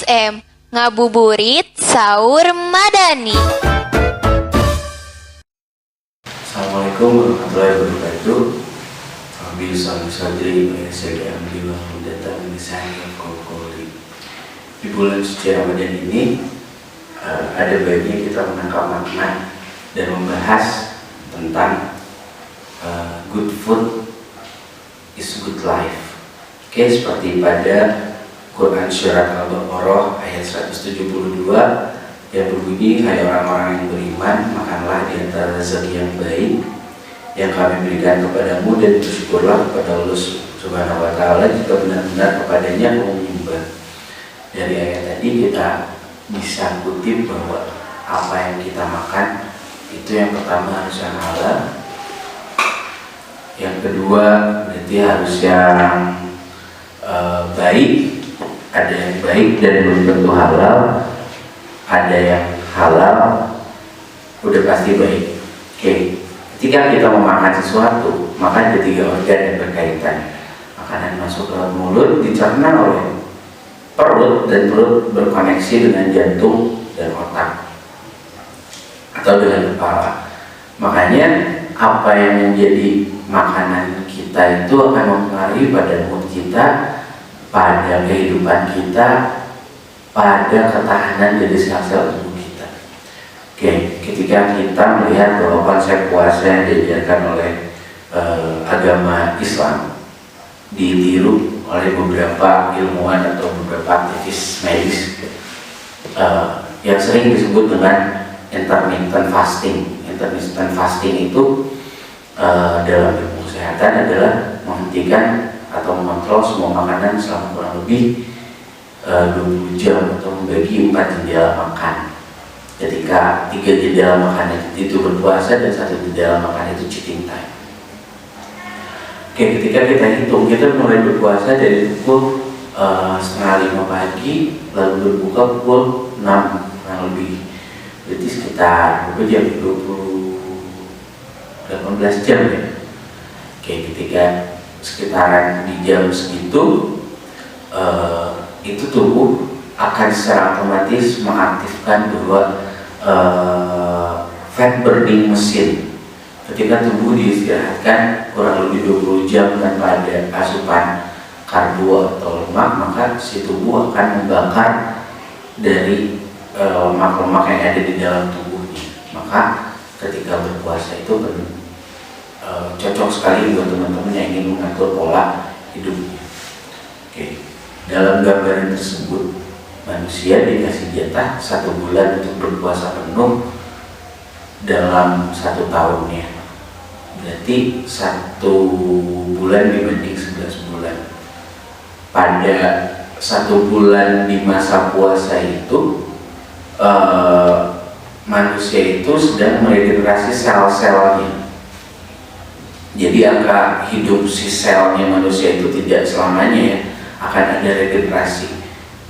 FM, ngabuburit sahur madani. Assalamualaikum warahmatullahi wabarakatuh. Sadri datang di sana Kokoli. Di bulan suci Ramadan ini ada baiknya kita menangkap makna dan membahas tentang good food is good life. Oke, seperti pada Quran Surat Al-Baqarah ayat 172 yang berbunyi, hai orang-orang yang beriman, makanlah di antara rezeki yang baik yang kami berikan kepadamu dan bersyukurlah kepada Allah Subhanahu wa Ta'ala jika benar-benar kepadanya kamu menyembah. Dari ayat tadi kita bisa kutip bahwa apa yang kita makan itu yang pertama harus yang halal, yang kedua berarti harus yang baik, ada yang baik dan belum tentu halal, ada yang halal udah pasti baik. Oke. Ketika kita memakan sesuatu, maka ada 3 organ yang berkaitan. Makanan masuk ke mulut, dicerna oleh perut, dan perut berkoneksi dengan jantung dan otak atau dengan kepala. Makanya apa yang menjadi makanan kita itu akan mempengaruhi pada mood kita, pada kehidupan kita, pada ketahanan dari sel-sel tubuh kita. Oke, ketika kita melihat bahwa konsep puasa yang diajarkan oleh agama Islam ditiru oleh beberapa ilmuwan atau beberapa aktivis medis yang sering disebut dengan intermittent fasting. Intermittent fasting itu dalam ilmu kesehatan adalah menghentikan atau mengontrol semua makanan selama kurang lebih 20 jam atau membagi 4 jendela makan. Ketika 3 jendela makan itu berpuasa dan 1 jendela makan itu cheating time. Oke, ketika kita hitung, kita mulai berpuasa dari pukul 4:30 pagi, lalu berbuka pukul 6 kurang lebih. Berarti sekitar berapa jam? 18 jam ya. Oke, ketika sekitaran di jam segitu, itu tubuh akan secara otomatis mengaktifkan bahwa fat burning machine. Ketika tubuh diistirahatkan kurang lebih 20 jam tanpa ada asupan karbo atau lemak, maka si tubuh akan membakar dari lemak-lemak yang ada di dalam tubuhnya. Maka ketika berpuasa itu cocok sekali buat teman-teman yang ingin mengatur pola hidupnya. Oke, dalam gambaran tersebut manusia dikasih jatah 1 bulan untuk berpuasa penuh dalam 1 tahunnya. Berarti 1 bulan dibanding 11 bulan. Pada 1 bulan di masa puasa itu manusia itu sedang meregenerasi sel-selnya. Jadi angka hidup si selnya manusia itu tidak selamanya ya akan ada regenerasi.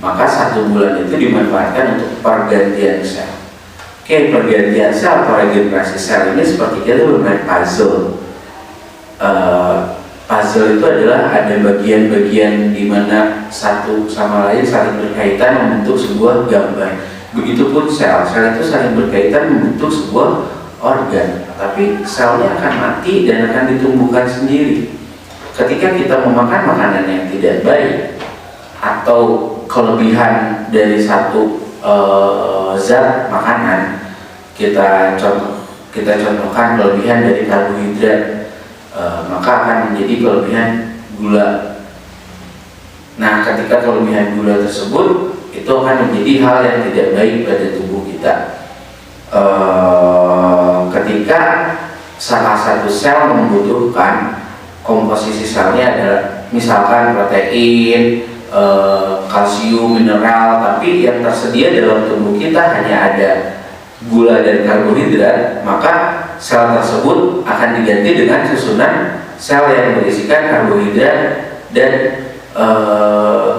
Maka 1 bulan itu dimanfaatkan untuk pergantian sel. Oke, pergantian sel atau regenerasi sel ini seperti kita bermain puzzle. Puzzle itu adalah ada bagian-bagian di mana satu sama lain saling berkaitan membentuk sebuah gambar. Begitupun sel itu saling berkaitan membentuk sebuah organ. Tapi selnya akan mati dan akan ditumbuhkan sendiri. Ketika kita memakan makanan yang tidak baik atau kelebihan dari satu zat makanan, kita contohkan kelebihan dari karbohidrat, maka akan menjadi kelebihan gula. Nah, ketika kelebihan gula tersebut itu akan menjadi hal yang tidak baik pada tubuh kita. Ketika salah satu sel membutuhkan komposisi selnya adalah misalkan protein, kalsium, mineral, tapi yang tersedia dalam tubuh kita hanya ada gula dan karbohidrat, maka sel tersebut akan diganti dengan susunan sel yang berisikan karbohidrat dan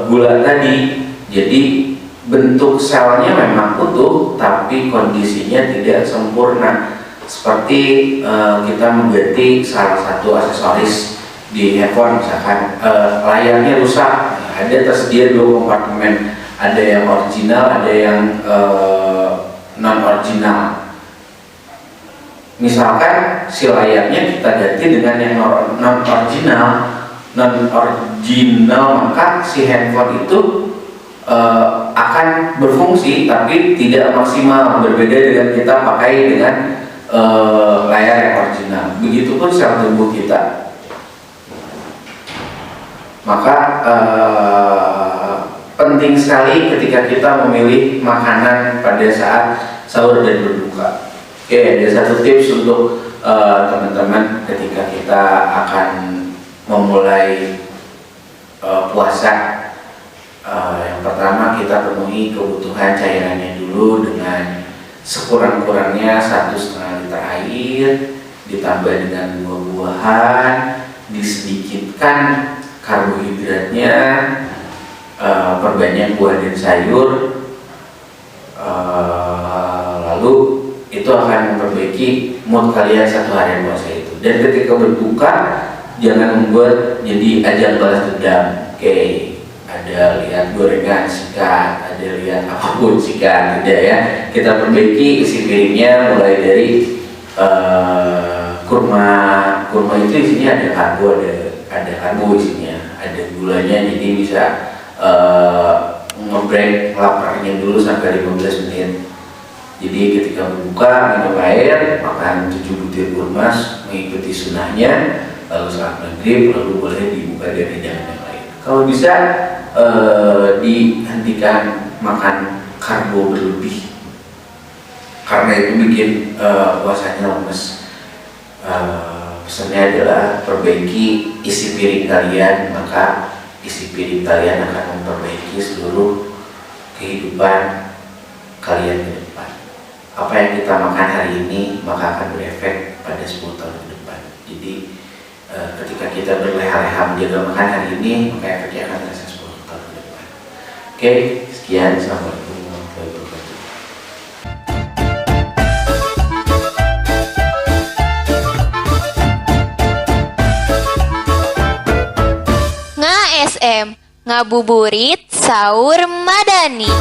gula tadi. Jadi bentuk selnya memang utuh, tapi kondisinya tidak sempurna. Seperti kita mengganti salah satu aksesoris di handphone, misalkan layarnya rusak, ada tersedia 2 kompartemen ada yang original, ada yang non original. Misalkan si layarnya kita ganti dengan yang non original, maka si handphone itu akan berfungsi tapi tidak maksimal, berbeda dengan kita pakai dengan layar yang original. Begitupun sel tubuh kita. Maka penting sekali ketika kita memilih makanan pada saat sahur dan berbuka. Oke, ada satu tips untuk teman-teman ketika kita akan memulai puasa. Yang pertama, kita penuhi kebutuhan cairannya dulu dengan sekurang-kurangnya 1,5 liter air, ditambah dengan buah-buahan, disedikitkan karbohidratnya, perbanyak buah dan sayur, lalu itu akan memperbaiki mood kalian satu hari puasa itu. Dan ketika berbuka, jangan membuat jadi ajang balas dendam. Oke, ada lihat gorengan sikat, ada lihat apapun sikat, tidak ya. Kita perbaiki isi piringnya mulai dari kurma itu isinya ada karbo isinya, ada gulanya, jadi bisa nge-break laparnya dulu sampai 15 menit. Jadi ketika berbuka, minum air, makan 7 butir kurma mengikuti sunnahnya, lalu saat maghrib lalu boleh dibuka dari hidangan yang lain. Kalau bisa dihentikan makan karbo berlebih, karena itu bikin puasanya lemes. Pesannya adalah perbaiki isi piring kalian, maka isi piring kalian akan memperbaiki seluruh kehidupan kalian ke depan. Apa yang kita makan hari ini maka akan berefek pada 10 tahun ke depan. Jadi ketika kita berleha-leha menjaga makan hari ini, maka efeknya akan terasa 10 tahun ke depan. Oke, sekian. Assalamualaikum warahmatullahi wabarakatuh. Nga SM, ngabuburit sahur madani.